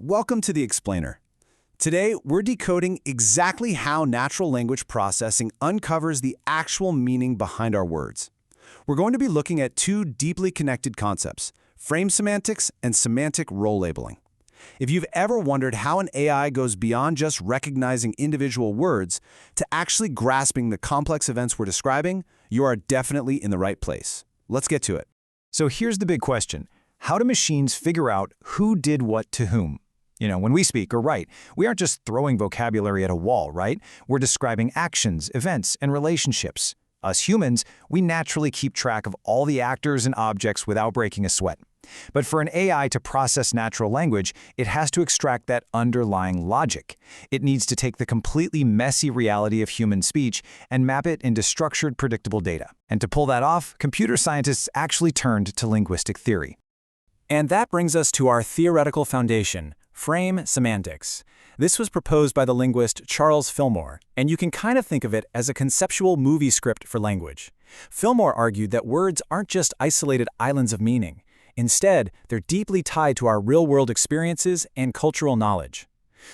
Welcome to the Explainer. Today, we're decoding exactly how natural language processing uncovers the actual meaning behind our words. We're going to be looking at two deeply connected concepts, frame semantics and semantic role labeling. If you've ever wondered how an AI goes beyond just recognizing individual words to actually grasping the complex events we're describing, you are definitely in the right place. Let's get to it. So here's the big question. How do machines figure out who did what to whom? When we speak or write, we aren't just throwing vocabulary at a wall, right? We're describing actions, events, and relationships. Us humans, we naturally keep track of all the actors and objects without breaking a sweat. But for an AI to process natural language, it has to extract that underlying logic. It needs to take the completely messy reality of human speech and map it into structured, predictable data. And to pull that off, computer scientists actually turned to linguistic theory. And that brings us to our theoretical foundation, frame semantics. This was proposed by the linguist Charles Fillmore, and you can kind of think of it as a conceptual movie script for language. Fillmore argued that words aren't just isolated islands of meaning. Instead, they're deeply tied to our real-world experiences and cultural knowledge.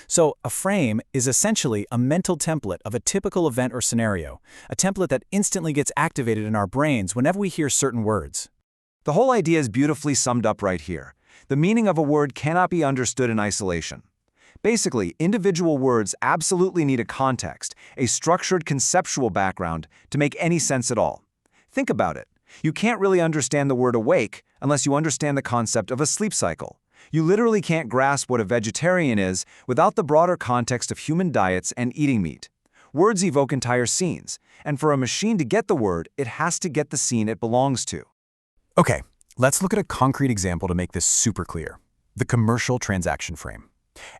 So, a frame is essentially a mental template of a typical event or scenario, a template that instantly gets activated in our brains whenever we hear certain words. The whole idea is beautifully summed up right here. The meaning of a word cannot be understood in isolation. Basically, individual words absolutely need a context, a structured conceptual background, to make any sense at all. Think about it. You can't really understand the word awake unless you understand the concept of a sleep cycle. You literally can't grasp what a vegetarian is without the broader context of human diets and eating meat. Words evoke entire scenes, and for a machine to get the word, it has to get the scene it belongs to. Okay, let's look at a concrete example to make this super clear. The commercial transaction frame.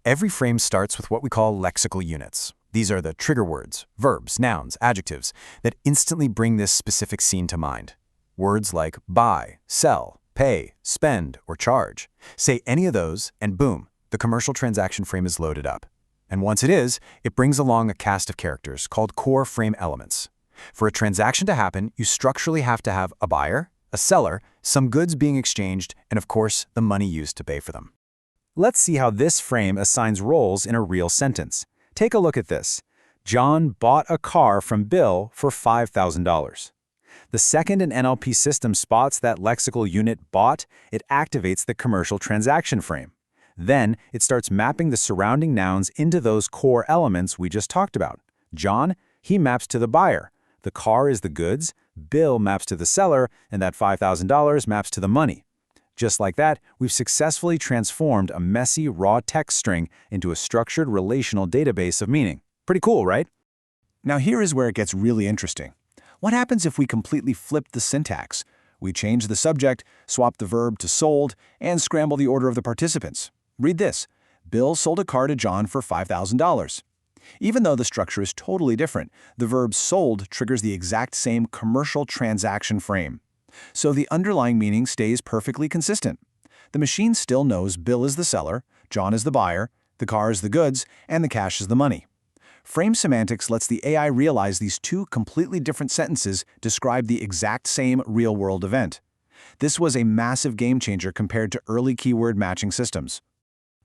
Every frame starts with what we call lexical units. These are the trigger words, verbs, nouns, adjectives that instantly bring this specific scene to mind. Words like buy, sell, pay, spend, or charge. Say any of those, and boom, the commercial transaction frame is loaded up. And once it is, it brings along a cast of characters called core frame elements. For a transaction to happen, you structurally have to have a buyer, a seller, some goods being exchanged, and of course, the money used to pay for them. Let's see how this frame assigns roles in a real sentence. Take a look at this. John bought a car from Bill for $5,000. The second an NLP system spots that lexical unit bought, it activates the commercial transaction frame. Then, it starts mapping the surrounding nouns into those core elements we just talked about. John, he maps to the buyer. The car is the goods, Bill maps to the seller, and that $5,000 maps to the money. Just like that, we've successfully transformed a messy, raw text string into a structured relational database of meaning. Pretty cool, right? Now here is where it gets really interesting. What happens if we completely flip the syntax? We change the subject, swap the verb to sold, and scramble the order of the participants. Read this. Bill sold a car to John for $5,000. Even though the structure is totally different, the verb sold triggers the exact same commercial transaction frame. So the underlying meaning stays perfectly consistent. The machine still knows Bill is the seller, John is the buyer, the car is the goods, and the cash is the money. Frame semantics lets the AI realize these two completely different sentences describe the exact same real-world event. This was a massive game-changer compared to early keyword matching systems.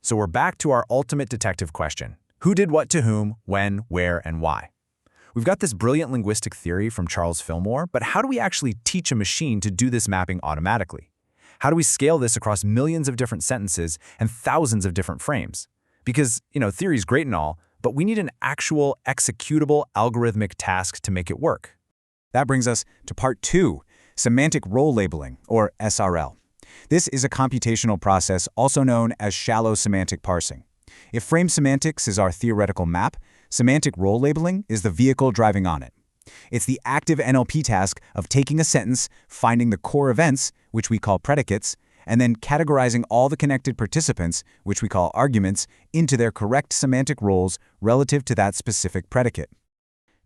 So we're back to our ultimate detective question. Who did what to whom, when, where, and why? We've got this brilliant linguistic theory from Charles Fillmore, but how do we actually teach a machine to do this mapping automatically? How do we scale this across millions of different sentences and thousands of different frames? Because, theory's great and all, but we need an actual executable algorithmic task to make it work. That brings us to part 2, semantic role labeling, or SRL. This is a computational process also known as shallow semantic parsing. If frame semantics is our theoretical map, semantic role labeling is the vehicle driving on it. It's the active NLP task of taking a sentence, finding the core events, which we call predicates, and then categorizing all the connected participants, which we call arguments, into their correct semantic roles relative to that specific predicate.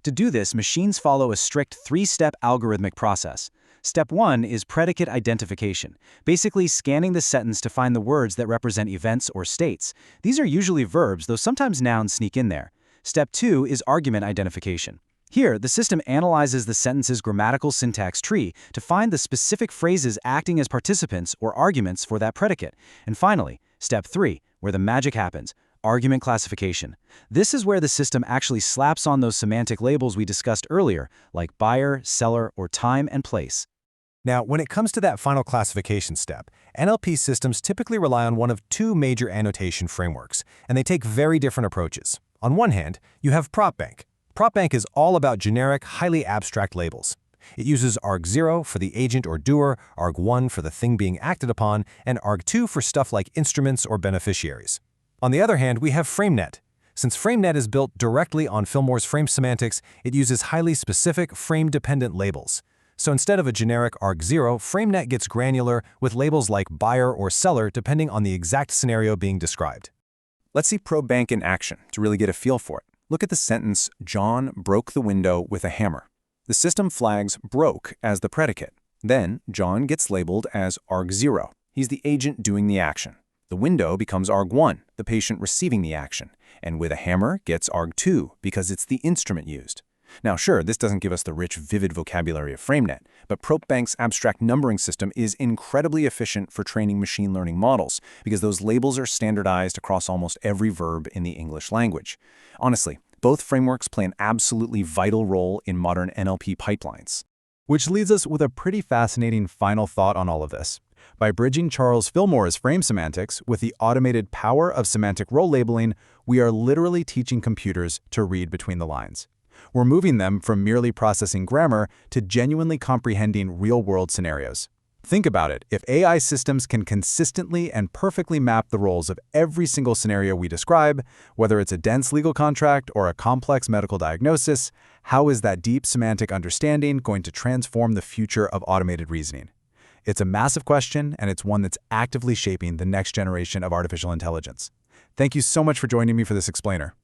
To do this, machines follow a strict 3-step algorithmic process. Step 1 is predicate identification, basically scanning the sentence to find the words that represent events or states. These are usually verbs, though sometimes nouns sneak in there. Step 2 is argument identification. Here, the system analyzes the sentence's grammatical syntax tree to find the specific phrases acting as participants or arguments for that predicate. And finally, Step 3, where the magic happens, argument classification. This is where the system actually slaps on those semantic labels we discussed earlier, like buyer, seller, or time and place. Now, when it comes to that final classification step, NLP systems typically rely on one of two major annotation frameworks, and they take very different approaches. On one hand, you have PropBank. PropBank is all about generic, highly abstract labels. It uses arg0 for the agent or doer, arg1 for the thing being acted upon, and arg2 for stuff like instruments or beneficiaries. On the other hand, we have FrameNet. Since FrameNet is built directly on Fillmore's frame semantics, it uses highly specific, frame-dependent labels. So instead of a generic arg0, FrameNet gets granular with labels like buyer or seller depending on the exact scenario being described. Let's see PropBank in action to really get a feel for it. Look at the sentence, John broke the window with a hammer. The system flags broke as the predicate. Then, John gets labeled as arg0. He's the agent doing the action. The window becomes arg1, the patient receiving the action. And with a hammer gets arg2 because it's the instrument used. Now sure, this doesn't give us the rich, vivid vocabulary of FrameNet, but PropBank's abstract numbering system is incredibly efficient for training machine learning models because those labels are standardized across almost every verb in the English language. Honestly, both frameworks play an absolutely vital role in modern NLP pipelines. Which leads us with a pretty fascinating final thought on all of this. By bridging Charles Fillmore's frame semantics with the automated power of semantic role labeling, we are literally teaching computers to read between the lines. We're moving them from merely processing grammar to genuinely comprehending real-world scenarios. Think about it. If AI systems can consistently and perfectly map the roles of every single scenario we describe, whether it's a dense legal contract or a complex medical diagnosis, how is that deep semantic understanding going to transform the future of automated reasoning? It's a massive question, and it's one that's actively shaping the next generation of artificial intelligence. Thank you so much for joining me for this explainer.